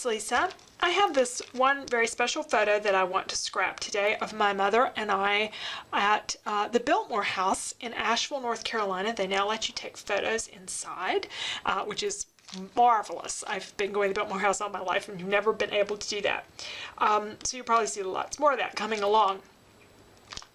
Lisa. I have this one very special photo that I want to scrap today of my mother and I at the Biltmore House in Asheville, North Carolina. They now let you take photos inside, which is marvelous. I've been going to the Biltmore House all my life and you've never been able to do that. So you'll probably see lots more of that coming along.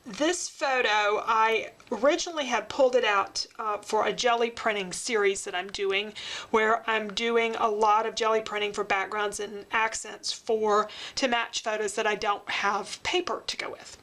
This photo, I originally had pulled it out for a jelly printing series that I'm doing, where I'm doing a lot of jelly printing for backgrounds and accents to match photos that I don't have paper to go with.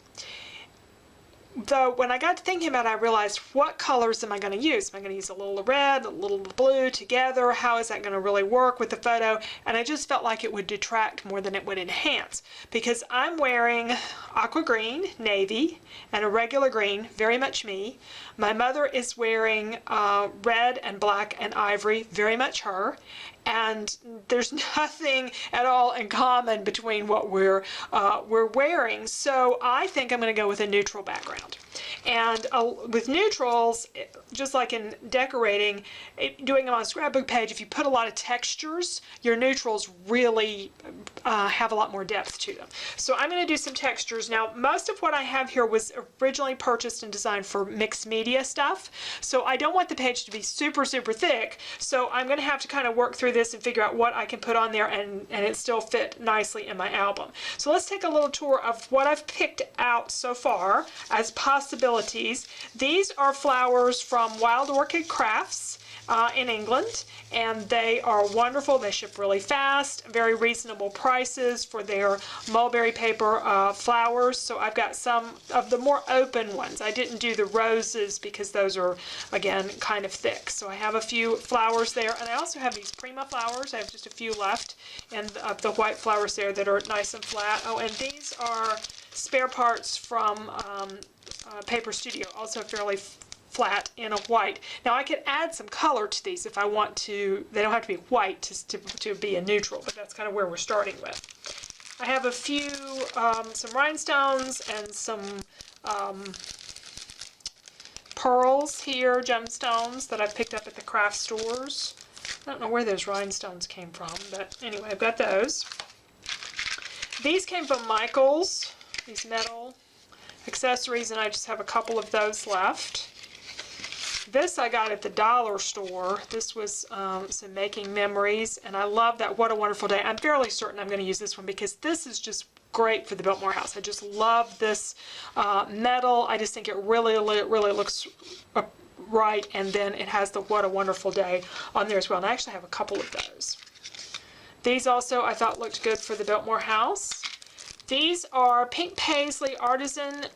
Though when I got to thinking about it, I realized, what colors am I going to use? Am I going to use a little red, a little blue together? How is that going to really work with the photo? And I just felt like it would detract more than it would enhance, because I'm wearing aqua green, navy, and a regular green, very much me. My mother is wearing red and black and ivory, very much her. And there's nothing at all in common between what we're wearing. So I think I'm going to go with a neutral background. And with neutrals, just like in decorating, doing them on a scrapbook page, if you put a lot of textures, your neutrals really have a lot more depth to them. So I'm going to do some textures. Now, most of what I have here was originally purchased and designed for mixed media stuff. So I don't want the page to be super, super thick. So I'm going to have to kind of work through this and figure out what I can put on there and it still fit nicely in my album. So let's take a little tour of what I've picked out so far as possibilities. These are flowers from Wild Orchid Crafts in England, and they are wonderful. They ship really fast, very reasonable prices for their mulberry paper flowers. So I've got some of the more open ones. I didn't do the roses because those are, again, kind of thick. So I have a few flowers there, and I also have these Prima flowers. I have just a few left, and the white flowers there that are nice and flat. Oh, and these are spare parts from Paper Studio, also fairly flat in a white. Now I could add some color to these if I want to. They don't have to be white to be a neutral, but that's kind of where we're starting with. I have a few, some rhinestones and some pearls here, gemstones that I picked up at the craft stores. I don't know where those rhinestones came from, but anyway, I've got those. These came from Michael's, these metal accessories, and I just have a couple of those left. This I got at the dollar store. This was some Making Memories, and I love that What a Wonderful Day. I'm fairly certain I'm going to use this one because this is just great for the Biltmore House. I just love this metal. I just think it really looks right, and then it has the What a Wonderful Day on there as well. And I actually have a couple of those. These also I thought looked good for the Biltmore House. These are pink paisley artisan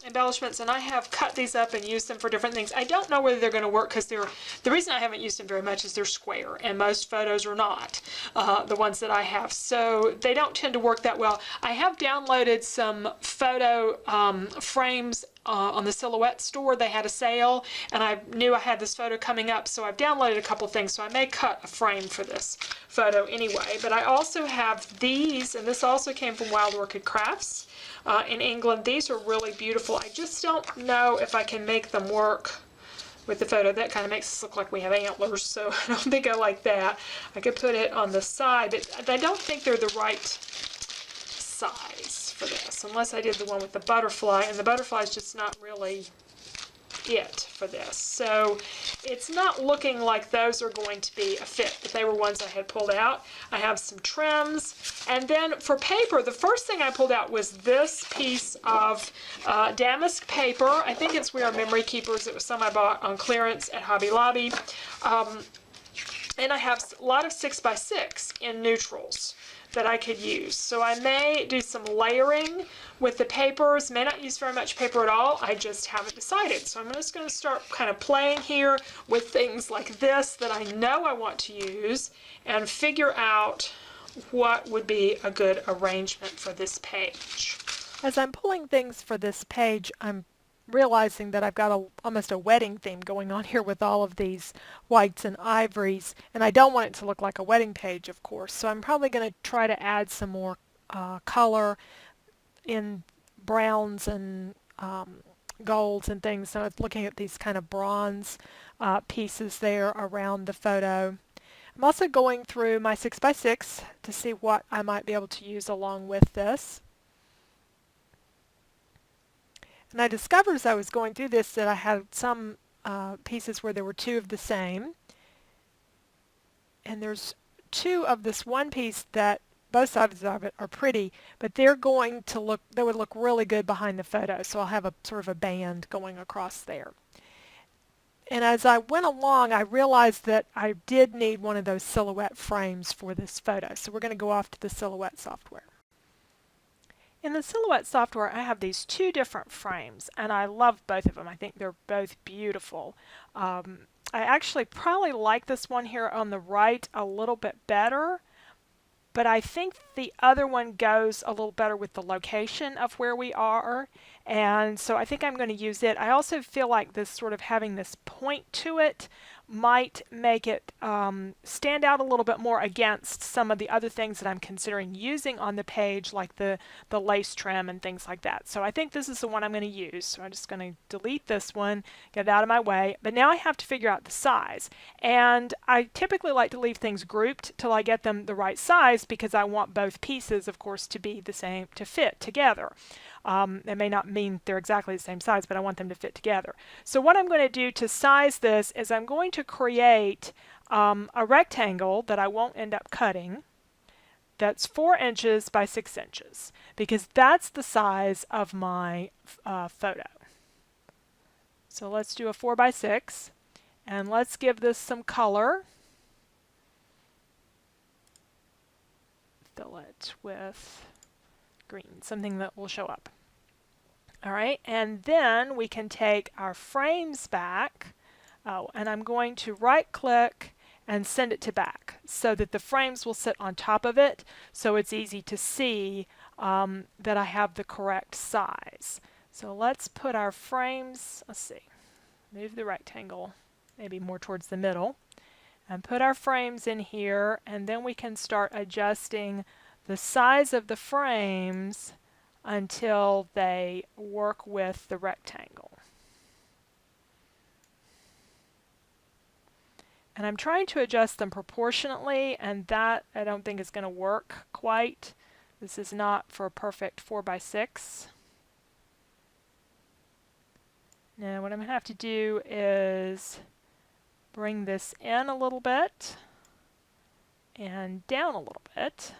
embellishments, and I have cut these up and used them for different things. I don't know whether they're going to work because the reason I haven't used them very much is they're square, and most photos are not, the ones that I have. So they don't tend to work that well. I have downloaded some photo frames on the Silhouette store. They had a sale, and I knew I had this photo coming up, so I've downloaded a couple things, so I may cut a frame for this photo anyway. But I also have these, and this also came from Wild Orchid Crafts in England. These are really beautiful. I just don't know if I can make them work with the photo. That kind of makes us look like we have antlers, so I don't think I like that. I could put it on the side, but I don't think they're the right size for this, unless I did the one with the butterfly, and the butterfly is just not really it for this. So it's not looking like those are going to be a fit, but they were ones I had pulled out. I have some trims, and then for paper, the first thing I pulled out was this piece of damask paper. I think it's We Are Memory Keepers. It was some I bought on clearance at Hobby Lobby. And I have a lot of 6x6 in neutrals that I could use. So I may do some layering with the papers, may not use very much paper at all, I just haven't decided. So I'm just going to start kind of playing here with things like this that I know I want to use and figure out what would be a good arrangement for this page. As I'm pulling things for this page, I'm realizing that I've got almost a wedding theme going on here with all of these whites and ivories, and I don't want it to look like a wedding page, of course, so I'm probably going to try to add some more color in browns and golds and things. So I was looking at these kind of bronze pieces there around the photo. I'm I'm also going through my 6x6 to see what I might be able to use along with this. And I discovered as I was going through this that I had some pieces where there were two of the same. And there's two of this one piece that both sides of it are pretty, but they're going to look, they would look really good behind the photo. So I'll have a sort of a band going across there. And as I went along, I realized that I did need one of those silhouette frames for this photo. So we're going to go off to the Silhouette software. In the Silhouette software, I have these two different frames, and I love both of them. I think they're both beautiful. I actually probably like this one here on the right a little bit better, but I think the other one goes a little better with the location of where we are, and so I think I'm going to use it. I also feel like this sort of having this point to it might make it stand out a little bit more against some of the other things that I'm considering using on the page, like the lace trim and things like that. So I think this is the one I'm going to use. So I'm just going to delete this one, get it out of my way. But now I have to figure out the size. And I typically like to leave things grouped till I get them the right size, because I want both pieces, of course, to be the same, to fit together. It may not mean they're exactly the same size, but I want them to fit together. So what I'm going to do to size this is I'm going to create a rectangle that I won't end up cutting that's 4 inches by 6 inches, because that's the size of my photo. So let's do a 4 by 6, and let's give this some color. Fill it with green, something that will show up. All right, and then we can take our frames back. Oh, and I'm going to right click and send it to back so that the frames will sit on top of it, so it's easy to see that I have the correct size. So let's put our frames, let's see, move the rectangle maybe more towards the middle, and put our frames in here, and then we can start adjusting the size of the frames until they work with the rectangle. And I'm trying to adjust them proportionately, and that I don't think is going to work quite. This is not for a perfect 4 by 6. Now what I'm going to have to do is bring this in a little bit and down a little bit.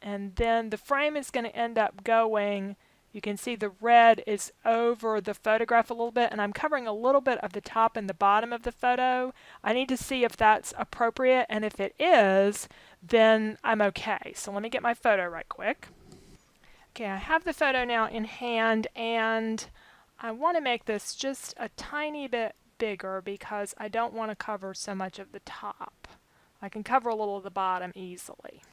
And then the frame is going to end up going, you can see the red is over the photograph a little bit, and I'm covering a little bit of the top and the bottom of the photo. I need to see if that's appropriate, and if it is, then I'm okay. So let me get my photo right quick. Okay, I have the photo now in hand, and I want to make this just a tiny bit bigger because I don't want to cover so much of the top. I can cover a little of the bottom easily.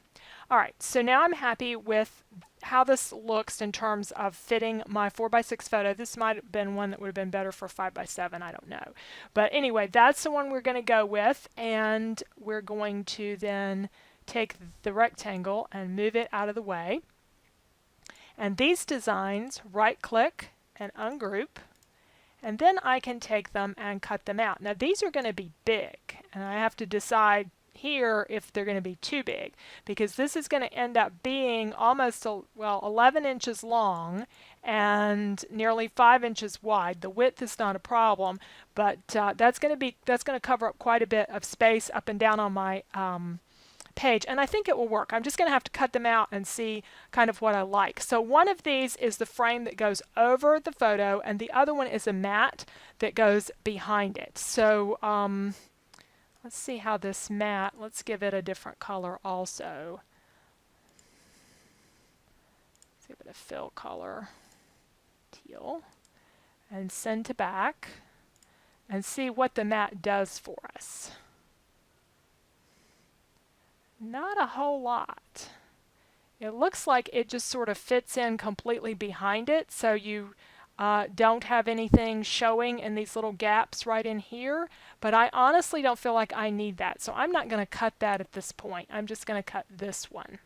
Alright, so now I'm happy with how this looks in terms of fitting my 4 by 6 photo. This might have been one that would have been better for 5 by 7, I don't know. But anyway, that's the one we're going to go with, and we're going to then take the rectangle and move it out of the way. And these designs, right click and ungroup, and then I can take them and cut them out. Now these are going to be big, and I have to decide here if they're going to be too big, because this is going to end up being almost 11 inches long and nearly 5 inches wide. The width is not a problem, but that's going to cover up quite a bit of space up and down on my page, and I think it will work. I'm just going to have to cut them out and see kind of what I like. So one of these is the frame that goes over the photo, and the other one is a mat that goes behind it. So let's see how this mat, let's give it a different color also. Let's give it a fill color, teal, and send to back, and see what the mat does for us. Not a whole lot. It looks like it just sort of fits in completely behind it, so you don't have anything showing in these little gaps right in here, but I honestly don't feel like I need that, so I'm not going to cut that at this point. I'm just going to cut this one.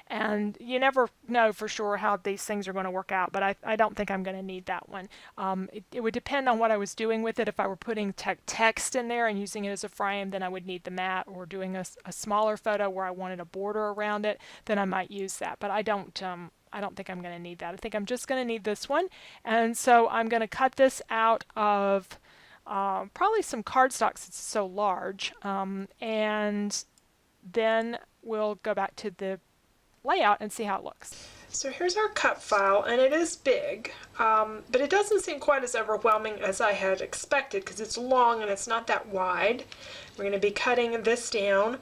And you never know for sure how these things are going to work out, but I don't think I'm going to need that one. It would depend on what I was doing with it. If I were putting text in there and using it as a frame, then I would need the mat, or doing a smaller photo where I wanted a border around it, then I might use that. But I don't think I'm going to need that. I think I'm just going to need this one. And so I'm going to cut this out of probably some cardstock since it's so large. And then we'll go back to the layout and see how it looks. So here's our cut file, and it is big, but it doesn't seem quite as overwhelming as I had expected because it's long and it's not that wide. We're going to be cutting this down.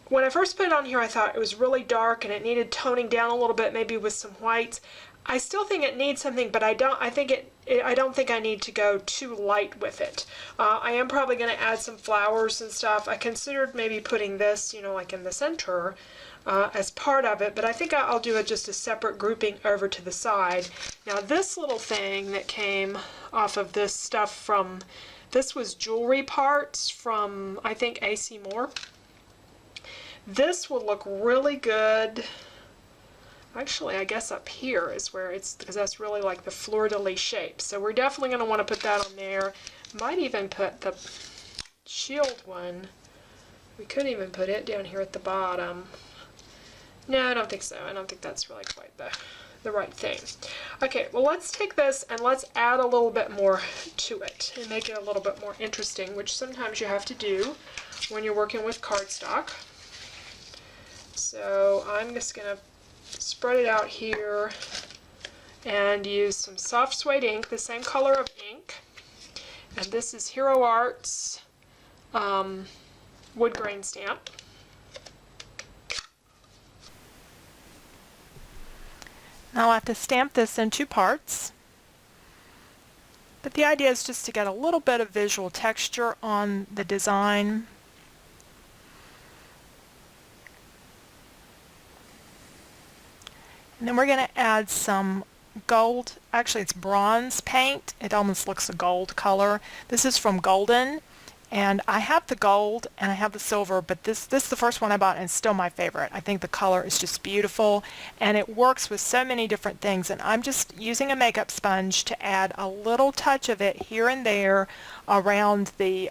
When I first put it on here, I thought it was really dark and it needed toning down a little bit, maybe with some whites. I still think it needs something, but I don't think I need to go too light with it. I am probably going to add some flowers and stuff. I considered maybe putting this, like in the center as part of it, but I think I'll do just a separate grouping over to the side. Now this little thing that came off of this stuff this was jewelry parts from, I think, AC Moore. This will look really good. Actually, I guess up here is where because that's really like the fleur-de-lis shape. So we're definitely going to want to put that on there. Might even put the shield one. We could even put it down here at the bottom. No, I don't think so. I don't think that's really quite the right thing. Okay, well, let's take this and let's add a little bit more to it and make it a little bit more interesting, which sometimes you have to do when you're working with cardstock. So I'm just going to spread it out here and use some soft suede ink, the same color of ink. And this is Hero Arts wood grain stamp. Now I'll have to stamp this in 2 parts. But the idea is just to get a little bit of visual texture on the design. And then we're going to add some gold, actually it's bronze paint. It almost looks a gold color. This is from Golden, and I have the gold and I have the silver, but this is the first one I bought and it's still my favorite. I think the color is just beautiful and it works with so many different things, and I'm just using a makeup sponge to add a little touch of it here and there around the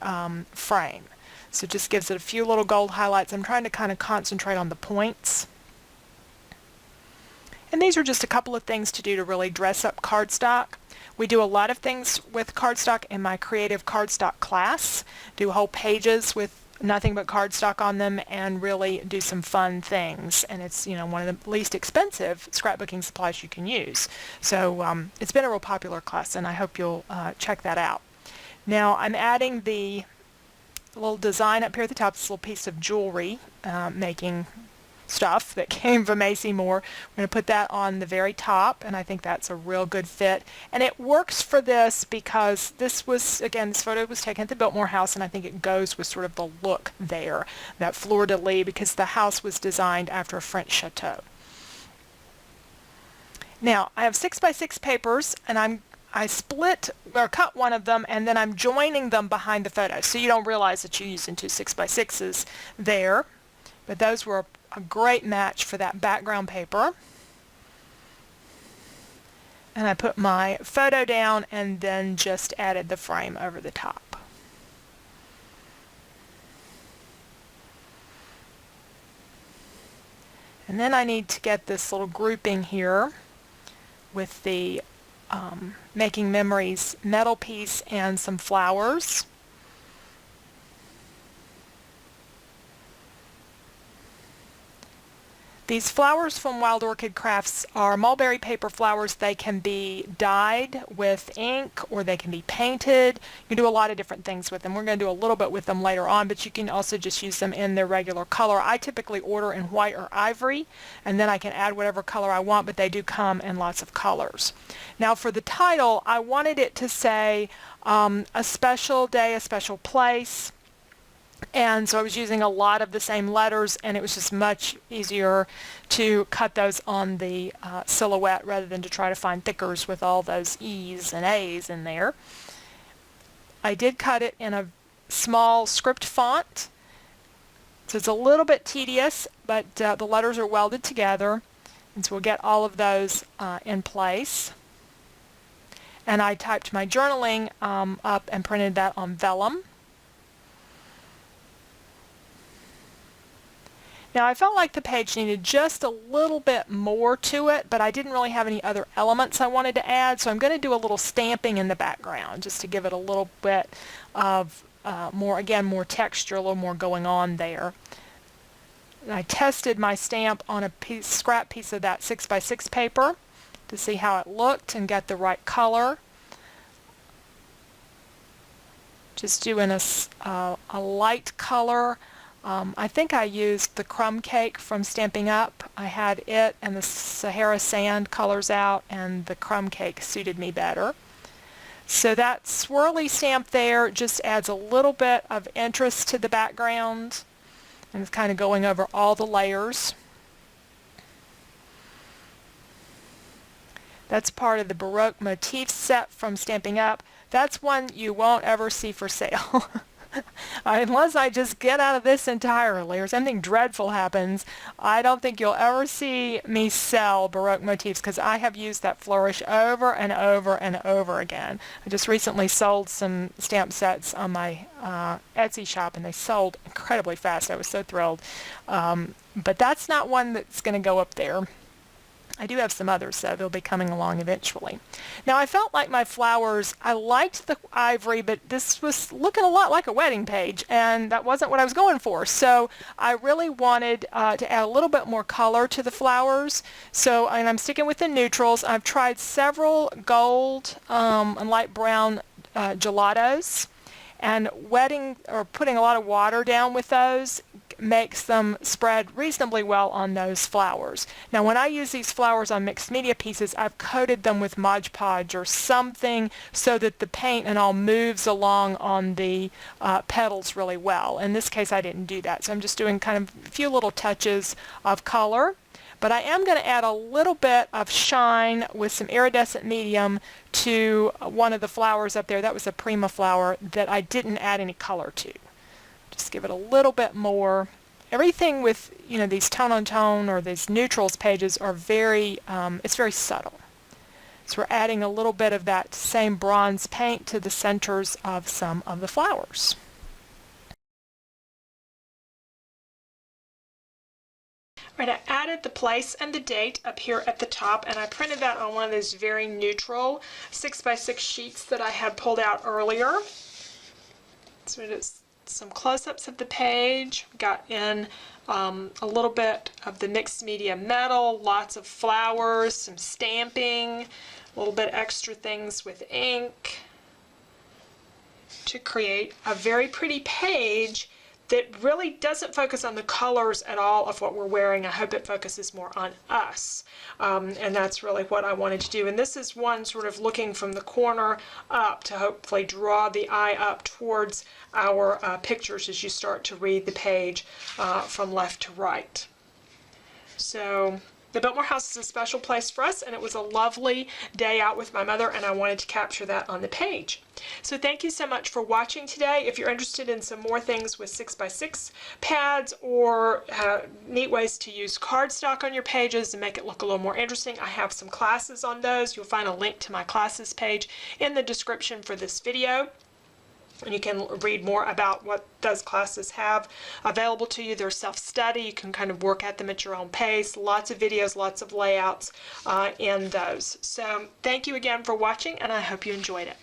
frame. So it just gives it a few little gold highlights. I'm trying to kind of concentrate on the points. And these are just a couple of things to do to really dress up cardstock. We do a lot of things with cardstock in my creative cardstock class. Do whole pages with nothing but cardstock on them and really do some fun things. And it's, one of the least expensive scrapbooking supplies you can use. So it's been a real popular class, and I hope you'll check that out. Now I'm adding the little design up here at the top, this little piece of jewelry making stuff that came from AC Moore. We're going to put that on the very top, and I think that's a real good fit. And it works for this because this photo was taken at the Biltmore house, and I think it goes with sort of the look there, that fleur-de-lis, because the house was designed after a French chateau. Now, I have 6x6 papers, and I split or cut one of them, and then I'm joining them behind the photo, so you don't realize that you're using 2 6x6s there. But those were a great match for that background paper. And I put my photo down and then just added the frame over the top. And then I need to get this little grouping here with the Making Memories metal piece and some flowers. These flowers from Wild Orchid Crafts are mulberry paper flowers. They can be dyed with ink or they can be painted. You can do a lot of different things with them. We're going to do a little bit with them later on, but you can also just use them in their regular color. I typically order in white or ivory, and then I can add whatever color I want, but they do come in lots of colors. Now for the title, I wanted it to say a special day, a special place. And so I was using a lot of the same letters, and it was just much easier to cut those on the silhouette rather than to try to find thickers with all those E's and A's in there. I did cut it in a small script font, So it's a little bit tedious, but the letters are welded together, and so we'll get all of those in place. And I typed my journaling up and printed that on vellum. Now I felt like the page needed just a little bit more to it, but I didn't really have any other elements I wanted to add, so I'm going to do a little stamping in the background just to give it a little bit of more texture, a little more going on there. And I tested my stamp on a scrap piece of that 6x6 paper to see how it looked and get the right color. Just doing a light color. I think I used the crumb cake from Stampin' Up. I had it and the Sahara Sand colors out, and the crumb cake suited me better. So that swirly stamp there just adds a little bit of interest to the background, and it's kind of going over all the layers. That's part of the Baroque motif set from Stampin' Up. That's one you won't ever see for sale. Unless I just get out of this entirely or something dreadful happens, I don't think you'll ever see me sell Baroque motifs, because I have used that flourish over and over and over again. I just recently sold some stamp sets on my Etsy shop, and they sold incredibly fast. I was so thrilled. But that's not one that's going to go up there. I do have some others, so they'll be coming along eventually. Now, I felt like my flowers, I liked the ivory, but this was looking a lot like a wedding page, and that wasn't what I was going for. So I really wanted to add a little bit more color to the flowers. So, and I'm sticking with the neutrals. I've tried several gold and light brown gelatos, and wetting or putting a lot of water down with those makes them spread reasonably well on those flowers. Now when I use these flowers on mixed media pieces, I've coated them with Mod Podge or something so that the paint and all moves along on the petals really well. In this case I didn't do that, so I'm just doing kind of a few little touches of color. But I am going to add a little bit of shine with some iridescent medium to one of the flowers up there. That was a Prima flower that I didn't add any color to. Just give it a little bit more. Everything with, you know, these tone on tone or these neutrals pages are very, it's very subtle. So we're adding a little bit of that same bronze paint to the centers of some of the flowers. Right, I added the place and the date up here at the top, and I printed that on one of those very neutral 6x6 sheets that I had pulled out earlier. So it is some close-ups of the page. Got in a little bit of the mixed media metal, lots of flowers, some stamping, a little bit extra things with ink to create a very pretty page that really doesn't focus on the colors at all of what we're wearing. I hope it focuses more on us. And that's really what I wanted to do. And this is one sort of looking from the corner up to hopefully draw the eye up towards our pictures as you start to read the page from left to right. So the Biltmore House is a special place for us, and it was a lovely day out with my mother, and I wanted to capture that on the page. So thank you so much for watching today. If you're interested in some more things with 6x6 pads or neat ways to use cardstock on your pages and make it look a little more interesting, I have some classes on those. You'll find a link to my classes page in the description for this video. And you can read more about what those classes have available to you. They're self-study. You can kind of work at them at your own pace. Lots of videos, lots of layouts in those. So thank you again for watching, and I hope you enjoyed it.